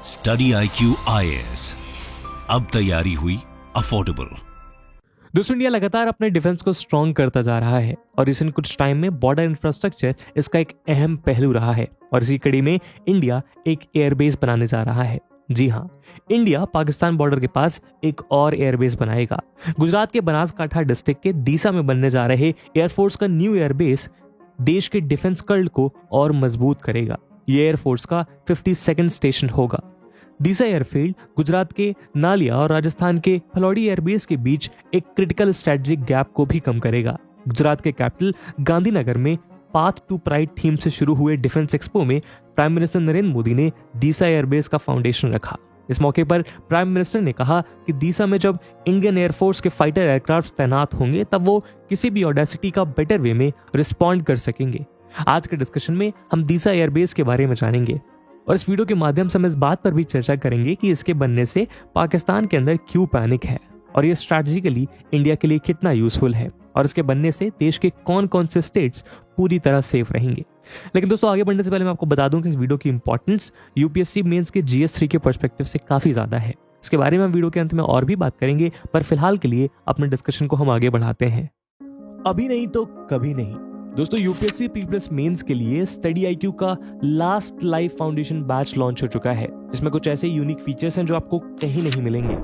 Study IQ IAS, अब तैयारी हुई अफोर्डेबल। दोस्तों, इंडिया लगातार अपने डिफेंस को स्ट्रॉन्ग करता जा रहा है और रिसेंट कुछ टाइम में बॉर्डर इंफ्रास्ट्रक्चर इसका एक अहम पहलू रहा है और इसी कड़ी में इंडिया एक एयरबेस बनाने जा रहा है। जी हाँ, इंडिया पाकिस्तान बॉर्डर के पास एक और एयरबेस बनाएगा। गुजरात के बनासकांठा डिस्ट्रिक्ट के दीसा में बनने जा रहे एयरफोर्स का न्यू एयरबेस देश के डिफेंस कल्ट को और मजबूत करेगा। ये एयरफोर्स का 52nd स्टेशन होगा। दीसा एयरफील्ड गुजरात के नालिया और राजस्थान के फलौडी एयरबेस के बीच एक क्रिटिकल स्ट्रेटेजिक गैप को भी कम करेगा। गुजरात के कैपिटल गांधीनगर में पाथ टू प्राइड थीम से शुरू हुए डिफेंस एक्सपो में प्राइम मिनिस्टर नरेंद्र मोदी ने दीसा एयरबेस का फाउंडेशन रखा। इस मौके पर प्राइम मिनिस्टर ने कहा कि दीसा में जब इंडियन एयरफोर्स के फाइटर एयरक्राफ्ट तैनात होंगे तब वो किसी भी ऑडेसिटी का बेटर वे में रिस्पॉन्ड कर सकेंगे। आज के डिस्कशन में हम दीसा एयरबेस के बारे में जानेंगे और इस वीडियो के माध्यम से हम इस बात पर भी चर्चा करेंगे कि इसके बनने से पाकिस्तान के अंदर क्यों पैनिक है और ये स्ट्रैटेजिकली इंडिया के लिए कितना यूजफुल है और इसके बनने से देश के कौन कौन से स्टेट्स पूरी तरह सेफ रहेंगे। लेकिन दोस्तों, आगे बढ़ने से पहले मैं आपको बता दूं कि इस वीडियो की इंपॉर्टेंस यूपीएससी मेंस के GS3 के पर्सपेक्टिव से काफी ज्यादा है। इसके बारे में हम वीडियो के अंत में और भी बात करेंगे, पर फिलहाल के लिए अपने डिस्कशन को हम आगे बढ़ाते हैं। अभी नहीं तो कभी नहीं दोस्तों, यूपीएससी प्रीप्लस मेंस के लिए स्टडी IQ का last live foundation batch launch हो चुका है, जिसमें कुछ ऐसे यूनिक फीचर्स हैं जो आपको कहीं नहीं मिलेंगे।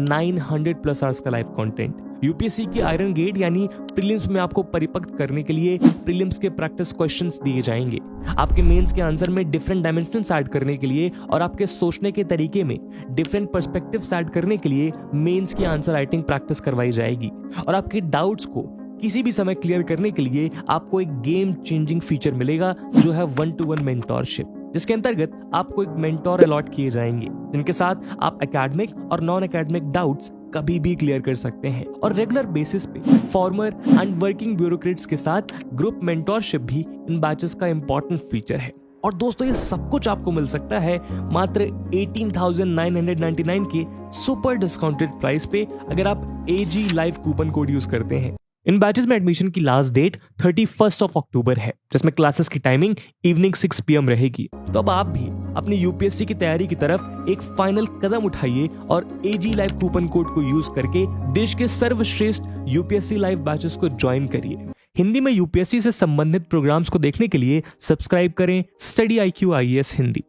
900+ आवर्स का लाइव कंटेंट, यूपीएससी की आयरन गेट यानी प्रीलिम्स में आपको परिपक्व करने के लिए प्रीलिम्स के प्रैक्टिस क्वेश्चंस दिए जाएंगे, आपके मेंस के आंसर में डिफरेंट डायमेंशंस ऐड करने के लिए और आपके सोचने के तरीके में डिफरेंट पर्सपेक्टिव्स ऐड करने के लिए मेंस की आंसर राइटिंग प्रैक्टिस करवाई जाएगी और आपके डाउट्स को किसी भी समय क्लियर करने के लिए आपको एक गेम चेंजिंग फीचर मिलेगा जो है 1-to-1 मेंटोरशिप, जिसके अंतर्गत आपको एक मेंटोर अलॉट किए जाएंगे जिनके साथ आप एकेडमिक और नॉन एकेडमिक डाउट्स कभी भी क्लियर कर सकते हैं और रेगुलर बेसिस पे फॉर्मर एंड वर्किंग ब्यूरोक्रेट्स के साथ ग्रुप मेंटोरशिप भी इन बैचेस का इंपॉर्टेंट फीचर है। और दोस्तों, ये सब कुछ आपको मिल सकता है मात्र 18,999 के सुपर डिस्काउंटेड प्राइस पे अगर आप AG live coupon code use करते हैं। इन बैचेस में एडमिशन की लास्ट डेट 31 अक्टूबर है, जिसमें क्लासेस की टाइमिंग इवनिंग 6 PM रहेगी। तो अब आप भी अपनी यूपीएससी की तैयारी की तरफ एक फाइनल कदम उठाइए और AG लाइव कूपन कोड को यूज करके देश के सर्वश्रेष्ठ यूपीएससी लाइव बैचेस को ज्वाइन करिए। हिंदी में यूपीएससी से संबंधित प्रोग्राम्स को देखने के लिए सब्सक्राइब करें स्टडी IQ IAS हिंदी।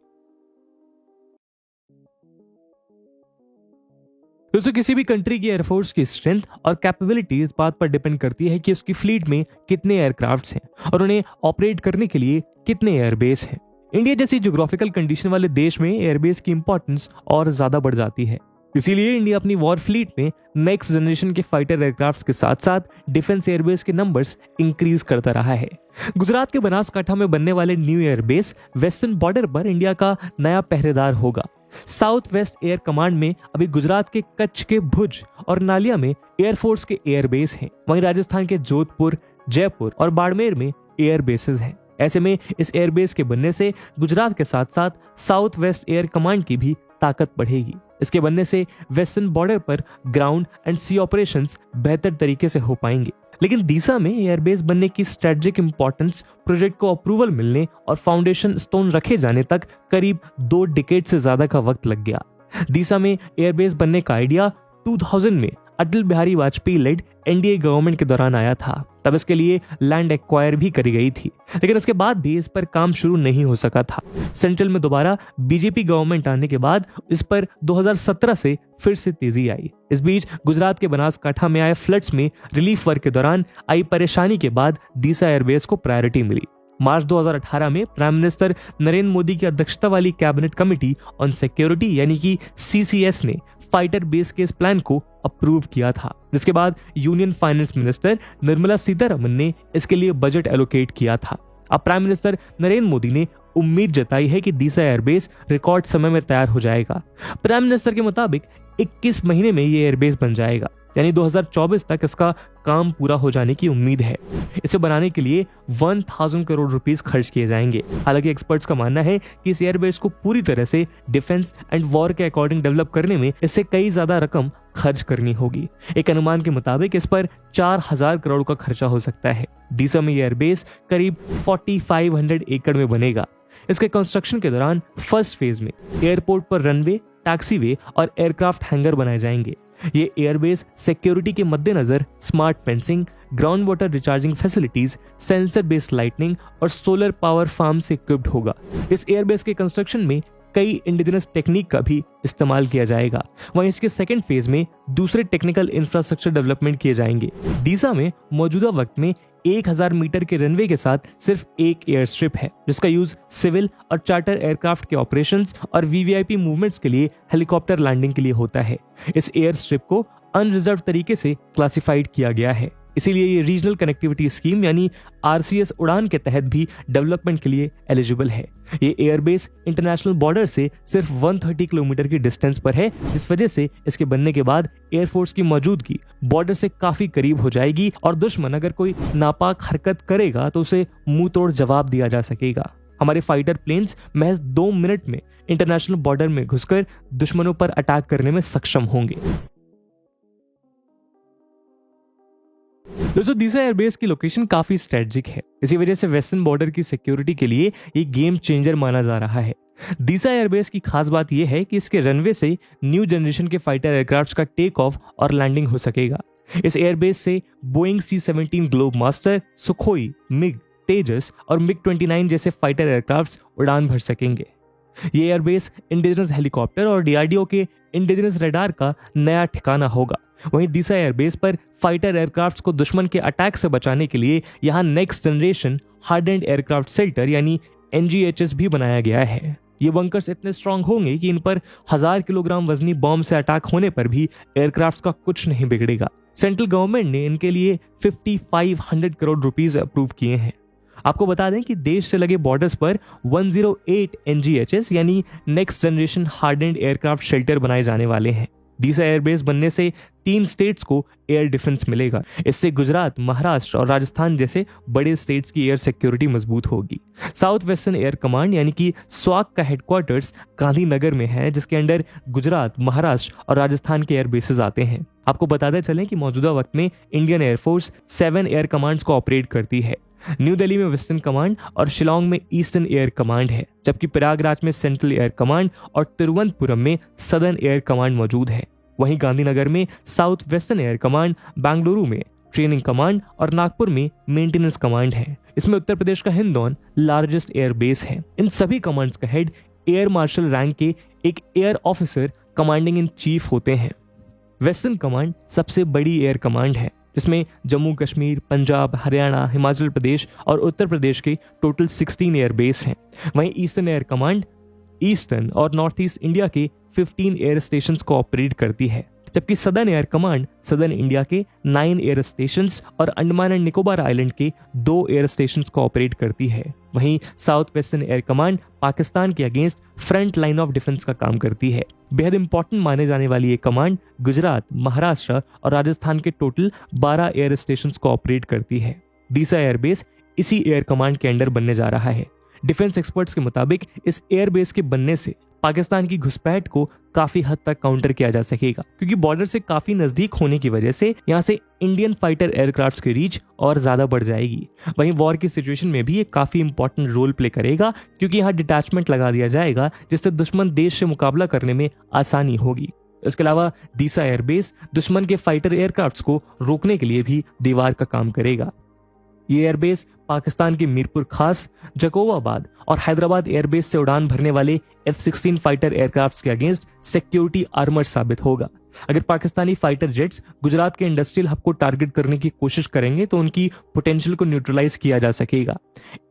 दोस्तों, किसी भी कंट्री की एयरफोर्स की स्ट्रेंथ और कैपेबिलिटी इस बात पर डिपेंड करती है कि उसकी फ्लीट में कितने एयरक्राफ्ट्स हैं और उन्हें ऑपरेट करने के लिए कितने एयरबेस हैं। इंडिया जैसी ज्योग्राफिकल कंडीशन वाले देश में एयरबेस की इंपॉर्टेंस और ज्यादा बढ़ जाती है। इसीलिए इंडिया अपनी वॉर फ्लीट में नेक्स्ट जनरेशन के फाइटर एयरक्राफ्ट्स के साथ साथ डिफेंस एयरबेस के नंबर्स इंक्रीज करता रहा है। गुजरात के बनासकांठा में बनने वाले न्यू एयरबेस वेस्टर्न बॉर्डर पर इंडिया का नया पहरेदार होगा। साउथ वेस्ट एयर कमांड में अभी गुजरात के कच्छ के भुज और नालिया में एयरफोर्स के एयरबेस हैं। वहीं राजस्थान के जोधपुर, जयपुर और बाड़मेर में एयरबेसेस हैं। ऐसे में इस एयरबेस के बनने से गुजरात के साथ साथ साउथ वेस्ट एयर कमांड की भी ताकत बढ़ेगी। इसके बनने से वेस्टर्न बॉर्डर पर ग्राउंड एंड सी ऑपरेशंस बेहतर तरीके से हो पाएंगे। लेकिन दीसा में एयरबेस बनने की स्ट्रेटेजिक इंपॉर्टेंस प्रोजेक्ट को अप्रूवल मिलने और फाउंडेशन स्टोन रखे जाने तक करीब 2 डिकेड से ज्यादा का वक्त लग गया। दीसा में एयरबेस बनने का आइडिया 2000 में Atal Bihari Vajpayee led NDA government के दौरान आया था। तब इसके लिए लैंड एक्वायर भी करी गई थी, लेकिन इसके बाद भी इस पर काम शुरू नहीं हो सका था। सेंट्रल में दोबारा बीजेपी गवर्नमेंट आने के बाद इस पर 2017 से फिर से तेजी आई। इस बीच गुजरात के बनासकांठा में आए फ्लड्स में रिलीफ वर्क के दौरान आई परेशानी के बाद दीसा एयरबेस को प्रायोरिटी मिली। मार्च 2018 में प्राइम मिनिस्टर नरेंद्र मोदी की अध्यक्षता वाली कैबिनेट कमेटी ऑन सिक्योरिटी यानी कि CCS ने फाइटर बेस के इस प्लान को अप्रूव किया था, जिसके बाद union finance minister Nirmala Sitharaman ने इसके लिए बजट एलोकेट किया था। अब प्राइम मिनिस्टर नरेंद्र मोदी ने उम्मीद जताई है कि दीसा एयरबेस रिकॉर्ड समय में तैयार हो जाएगा। प्राइम मिनिस्टर के मुताबिक 21 महीने में ये एयरबेस बन जाएगा, यानी 2024 तक इसका काम पूरा हो जाने की उम्मीद है। इसे बनाने के लिए 1000 करोड़ रुपीस खर्च किए जाएंगे। हालांकि एक्सपर्ट्स का मानना है कि इस एयरबेस को पूरी तरह से डिफेंस एंड वॉर के अकॉर्डिंग डेवलप करने में इससे कई ज्यादा रकम खर्च करनी होगी। एक अनुमान के मुताबिक इस पर 4000 करोड़ का खर्चा हो सकता है। दीसा में एयरबेस करीब 4500 एकड़ में बनेगा। इसके कंस्ट्रक्शन के दौरान फर्स्ट फेज में एयरपोर्ट पर रनवे, टैक्सीवे और एयरक्राफ्ट हैंगर बनाए जाएंगे। ये एयरबेस सिक्योरिटी के मद्देनजर smart fencing, ground water recharging facilities, sensor based lightning और सोलर पावर फार्म से इक्विप्ड होगा। इस एयरबेस के कंस्ट्रक्शन में कई इंडिजिनस टेक्निक का भी इस्तेमाल किया जाएगा। वहीं इसके सेकेंड फेज में दूसरे टेक्निकल इंफ्रास्ट्रक्चर डेवलपमेंट किए जाएंगे। डीसा में मौजूदा वक्त में 1000 मीटर के रनवे के साथ सिर्फ एक एयर स्ट्रिप है, जिसका यूज सिविल और चार्टर एयरक्राफ्ट के ऑपरेशंस और वीवीआईपी मूवमेंट्स के लिए हेलीकॉप्टर लैंडिंग के लिए होता है। इस एयर स्ट्रिप को अनरिजर्व तरीके से क्लासिफाइड किया गया है, इसीलिए ये रीजनल कनेक्टिविटी स्कीम यानी आरसीएस उड़ान के तहत भी डेवलपमेंट के लिए एलिजिबल है। ये एयरबेस इंटरनेशनल बॉर्डर से सिर्फ 130 किलोमीटर की डिस्टेंस पर है, जिस वजह से इसके बनने के बाद एयरफोर्स की मौजूदगी बॉर्डर से काफी करीब हो जाएगी और दुश्मन अगर कोई नापाक हरकत करेगा तो उसे मुंह तोड़ जवाब दिया जा सकेगा। हमारे फाइटर प्लेन्स महज 2 मिनट में इंटरनेशनल बॉर्डर में घुसकर दुश्मनों पर अटैक करने में सक्षम होंगे। दोस्तों, डीसा एयरबेस की लोकेशन काफी स्ट्रेटेजिक है, इसी वजह से वेस्टर्न बॉर्डर की सिक्योरिटी के लिए ये गेम चेंजर माना जा रहा है। डीसा एयरबेस की खास बात यह है कि इसके रनवे से न्यू जनरेशन के फाइटर एयरक्राफ्ट का टेक ऑफ और लैंडिंग हो सकेगा। इस एयरबेस से Boeing C-17 Globemaster, Sukhoi, MiG, Tejas और मिग-29 जैसे फाइटर एयरक्राफ्ट उड़ान भर सकेंगे। ये एयरबेस इंडिजिनस हेलीकॉप्टर और डीआरडीओ के इंडिजिनस रडार का नया ठिकाना होगा। वहीं डीसा एयरबेस पर फाइटर एयरक्राफ्ट को दुश्मन के अटैक से बचाने के लिए यहाँ next generation hardened aircraft shelter यानी NGHS भी बनाया गया है। ये बंकर्स इतने स्ट्रांग होंगे कि इन पर 1000 किलोग्राम वजनी बॉम्ब से अटैक होने पर भी एयरक्राफ्ट का कुछ नहीं बिगड़ेगा। सेंट्रल गवर्नमेंट ने इनके लिए 5500 करोड़ रुपीस अप्रूव किए हैं। आपको बता दें कि देश से लगे बॉर्डर्स पर 108 NGHS यानी next generation hardened aircraft shelter बनाए जाने वाले हैं। डीसा एयरबेस बनने से 3 स्टेट्स को एयर डिफेंस मिलेगा। इससे गुजरात, महाराष्ट्र और राजस्थान जैसे बड़े स्टेट्स की एयर सिक्योरिटी मजबूत होगी। साउथ वेस्टर्न एयर कमांड यानी कि स्वाक का हेडक्वार्टर्स गांधीनगर में है, जिसके अंडर गुजरात, महाराष्ट्र और राजस्थान के एयर बेसेस आते हैं। आपको बताते चलें कि मौजूदा वक्त में इंडियन एयरफोर्स 7 एयर कमांड्स को ऑपरेट करती है। न्यू दिल्ली में वेस्टर्न कमांड और शिलोंग में ईस्टर्न एयर कमांड है, जबकि प्रयागराज में सेंट्रल एयर कमांड और तिरुवनंतपुरम में सदर्न एयर कमांड मौजूद है। वहीं गांधीनगर में south western air command, Bengaluru में ट्रेनिंग कमांड और नागपुर में मेंटेनेंस कमांड है। इसमें उत्तर प्रदेश का हिंदौन लार्जेस्ट एयर बेस है। इन सभी कमांड्स का हेड एयर मार्शल रैंक के एक air officer commanding in chief होते हैं। वेस्टर्न कमांड सबसे बड़ी एयर कमांड है, जिसमें जम्मू कश्मीर, पंजाब, हरियाणा, हिमाचल प्रदेश और उत्तर प्रदेश के टोटल 16 एयर बेस हैं। वहीं ईस्टर्न एयर कमांड ईस्टर्न और नॉर्थ ईस्ट इंडिया के 15 एयर स्टेशंस को ऑपरेट करती है, जबकि southern air command southern India के 9 एयर स्टेशंस और अंडमान एंड निकोबार आइलैंड के 2 एयर स्टेशंस को ऑपरेट करती है। वहीं south western air command Pakistan के against front line of defence का काम करती है। बेहद इंपॉर्टेंट माने जाने वाली ये कमांड गुजरात, महाराष्ट्र और राजस्थान के टोटल 12 एयर स्टेशंस को ऑपरेट करती है। डीसा एयरबेस इसी एयर कमांड के अंडर बनने जा रहा है। डिफेंस एक्सपर्ट्स के मुताबिक इस एयरबेस के बनने से पाकिस्तान की घुसपैठ को काफी हद तक काउंटर किया जा सकेगा, क्योंकि बॉर्डर से काफी नजदीक होने की वजह से यहाँ से इंडियन फाइटर एयरक्राफ्ट्स की रीच और ज्यादा बढ़ जाएगी। वहीं वॉर की सिचुएशन में भी ये काफी इंपॉर्टेंट रोल प्ले करेगा, क्योंकि यहाँ डिटैचमेंट लगा दिया जाएगा, जिससे दुश्मन देश से मुकाबला करने में आसानी होगी। इसके अलावा डीसा एयरबेस दुश्मन के फाइटर एयरक्राफ्ट्स को रोकने के लिए भी दीवार का काम करेगा। ये एयरबेस पाकिस्तान के मीरपुर खास, जकोवाबाद और हैदराबाद एयरबेस से उड़ान भरने वाले F-16 फाइटर एयरक्राफ्ट्स के अगेंस्ट सिक्योरिटी आर्मर साबित होगा। अगर पाकिस्तानी फाइटर जेट्स गुजरात के इंडस्ट्रियल हब को टारगेट करने की कोशिश करेंगे तो उनकी पोटेंशियल को न्यूट्रलाइज किया जा सकेगा।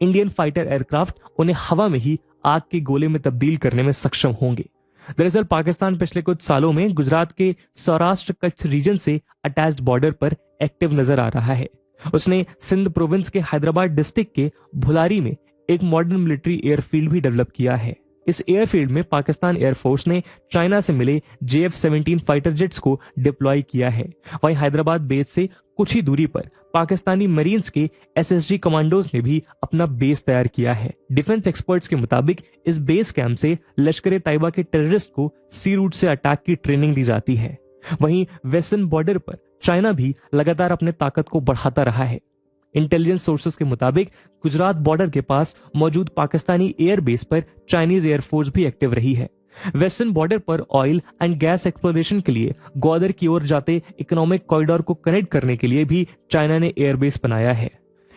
इंडियन फाइटर एयरक्राफ्ट उन्हें हवा में ही आग के गोले में तब्दील करने में सक्षम होंगे। दरअसल पाकिस्तान पिछले कुछ सालों में गुजरात के सौराष्ट्र कच्छ रीजन से अटैच्ड बॉर्डर पर एक्टिव नजर आ रहा है। उसने सिंध प्रोविंस के हैदराबाद डिस्ट्रिक्ट के भुलारी में एक मॉडर्न मिलिट्री एयरफील्ड भी डेवलप किया है। इस एयरफील्ड में पाकिस्तान एयरफोर्स ने चाइना से मिले JF-17 फाइटर जेट्स को डिप्लॉय किया है। वहीं हैदराबाद बेस से कुछ ही दूरी पर पाकिस्तानी मरीन्स के SSG कमांडोज ने भी अपना बेस तैयार किया है। डिफेंस एक्सपर्ट्स के मुताबिक इस बेस कैंप से लश्कर तैयबा के टेररिस्ट को सी रूट से अटैक की ट्रेनिंग दी जाती है। वहीं वेस्टर्न बॉर्डर पर चाइना भी लगातार अपने ताकत को बढ़ाता रहा है। इंटेलिजेंस सोर्सेस के मुताबिक गुजरात बॉर्डर के पास मौजूद पाकिस्तानी एयरबेस पर चाइनीज एयरफोर्स भी एक्टिव रही है। वेस्टर्न बॉर्डर पर ऑयल एंड गैस एक्सप्लोरेशन के लिए ग्वादर की ओर जाते इकोनॉमिक कॉरिडोर को कनेक्ट करने के लिए भी चाइना ने एयरबेस बनाया है।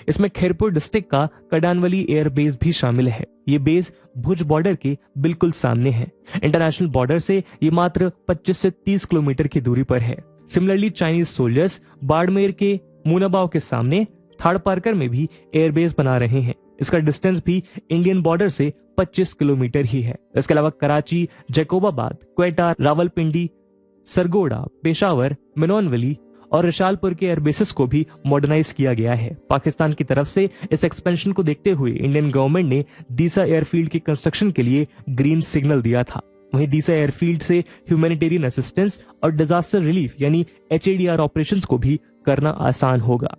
इसमें खैरपुर डिस्ट्रिक्ट का कडानवली एयरबेस भी शामिल है। ये बेस भुज बॉर्डर के बिल्कुल सामने है। इंटरनेशनल बॉर्डर से ये मात्र 25 से 30 किलोमीटर की दूरी पर है। सिमिलरली चाइनीज सोल्जर्स बाड़मेर के मुनाबाव के सामने थाड़पारकर में भी एयरबेस बना रहे हैं। इसका डिस्टेंस भी इंडियन बॉर्डर से 25 किलोमीटर ही है। इसके अलावा कराची, जैकोबाबाद, क्वेटा, रावलपिंडी, सरगोड़ा, पेशावर, मिनोनवली और रिशालपुर के एयरबेसेस को भी मॉडर्नाइज किया गया है। पाकिस्तान की तरफ से इस एक्सपेंशन को देखते हुए इंडियन गवर्नमेंट ने दीसा एयरफील्ड की कंस्ट्रक्शन के लिए ग्रीन सिग्नल दिया था। वहीं दीसा एयरफील्ड से ह्यूमैनिटेरियन असिस्टेंस और डिजास्टर रिलीफ यानी HADR ऑपरेशंस को भी करना आसान होगा।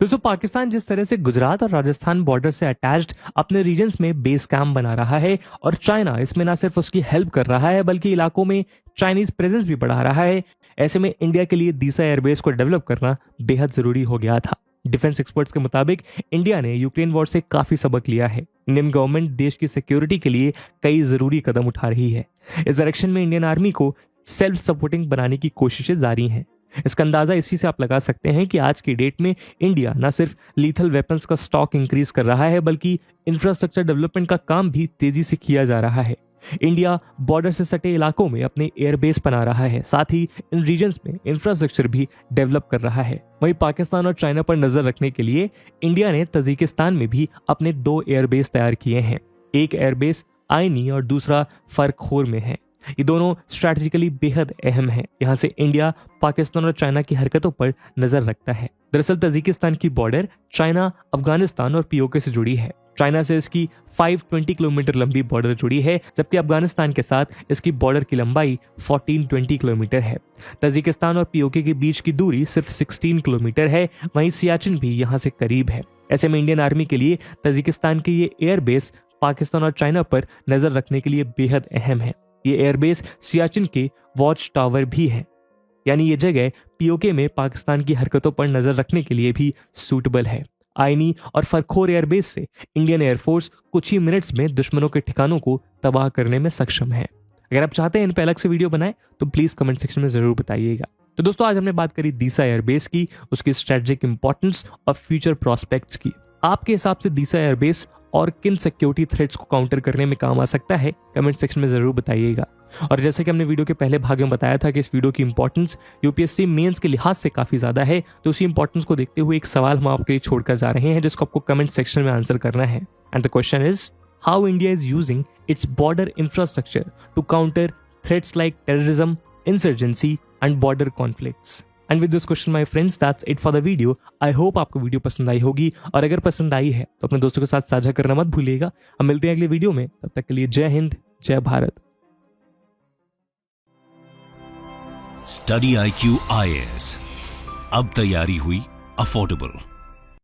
दोस्तों, पाकिस्तान जिस तरह से गुजरात और राजस्थान बॉर्डर से अटैच्ड अपने रीजन्स में बेस कैंप बना रहा है और चाइना इसमें ना सिर्फ उसकी हेल्प कर रहा है बल्कि इलाकों में चाइनीज प्रेजेंस भी बढ़ा रहा है, ऐसे में इंडिया के लिए दीसा एयरबेस को डेवलप करना बेहद जरूरी हो गया था। डिफेंस एक्सपर्ट्स के मुताबिक इंडिया ने यूक्रेन वॉर से काफी सबक लिया है। इंडियन गवर्नमेंट देश की सिक्योरिटी के लिए कई जरूरी कदम उठा रही है। इस डायरेक्शन में इंडियन आर्मी को सेल्फ सपोर्टिंग बनाने की कोशिशें जारी हैं। इसका अंदाजा इसी से आप लगा सकते हैं कि आज की डेट में इंडिया न सिर्फ लीथल वेपन्स का स्टॉक इंक्रीज कर रहा है बल्कि इंफ्रास्ट्रक्चर डेवलपमेंट का काम भी तेजी से किया जा रहा है। इंडिया बॉर्डर से सटे इलाकों में अपने एयरबेस बना रहा है, साथ ही इन रीजन्स में इंफ्रास्ट्रक्चर भी डेवलप कर रहा है। वहीं पाकिस्तान और चाइना पर नजर रखने के लिए इंडिया ने तजिकिस्तान में भी अपने 2 एयरबेस तैयार किए हैं। एक एयरबेस आईनी और दूसरा फरखोर में है। ये दोनों स्ट्रैटेजिकली बेहद अहम हैं। यहाँ से इंडिया पाकिस्तान और चाइना की हरकतों पर नजर रखता है। दरअसल तजिकिस्तान की बॉर्डर चाइना, अफगानिस्तान और POK से जुड़ी है। चाइना से इसकी 520 किलोमीटर लंबी बॉर्डर जुड़ी है, जबकि अफगानिस्तान के साथ इसकी बॉर्डर की लंबाई 1420 किलोमीटर है। तजिकिस्तान और POK के बीच की दूरी सिर्फ 16 किलोमीटर है। वहीं सियाचिन भी यहाँ से करीब है। ऐसे में इंडियन आर्मी के लिए तजिकिस्तान के ये एयरबेस पाकिस्तान और चाइना पर नजर रखने के लिए बेहद अहम है। ये एयरबेस सियाचिन के वॉच टावर भी है, यानी ये जगह POK में पाकिस्तान की हरकतों पर नजर रखने के लिए भी सूटेबल है। आईनी और फरखोर एयरबेस से इंडियन एयरफोर्स कुछ ही मिनट्स में दुश्मनों के ठिकानों को तबाह करने में सक्षम है। अगर आप चाहते हैं इन पर अलग से वीडियो बनाए तो प्लीज कमेंट सेक्शन में जरूर बताइएगा। तो दोस्तों, आज हमने बात करी दीसा एयरबेस की, उसकी स्ट्रेटेजिक इंपॉर्टेंस और फ्यूचर प्रोस्पेक्ट्स की। आपके हिसाब से दीसा एयरबेस और किन सिक्योरिटी थ्रेट्स को काउंटर करने में काम आ सकता है, कमेंट सेक्शन में जरूर बताइएगा। और जैसे कि हमने वीडियो के पहले भाग में बताया था कि इस वीडियो की इंपॉर्टेंस UPSC मेंस के लिहाज से काफी ज्यादा है, तो उसी इंपॉर्टेंस को देखते हुए एक सवाल हम आपके लिए छोड़कर जा रहे हैं जिसको आपको कमेंट सेक्शन में आंसर करना है। And the question is, how India is using its border infrastructure to counter threats like terrorism, insurgency and border conflicts. And with this question my friends, that's it for the video. I hope आपको video पसंद आई होगी, और अगर पसंद आई है तो अपने दोस्तों के साथ साझा करना मत भूलिएगा। हम मिलते हैं अगले वीडियो में, तब तक के लिए जय हिंद, जय भारत। स्टडी IQ IAS, अब तैयारी हुई अफोर्डेबल।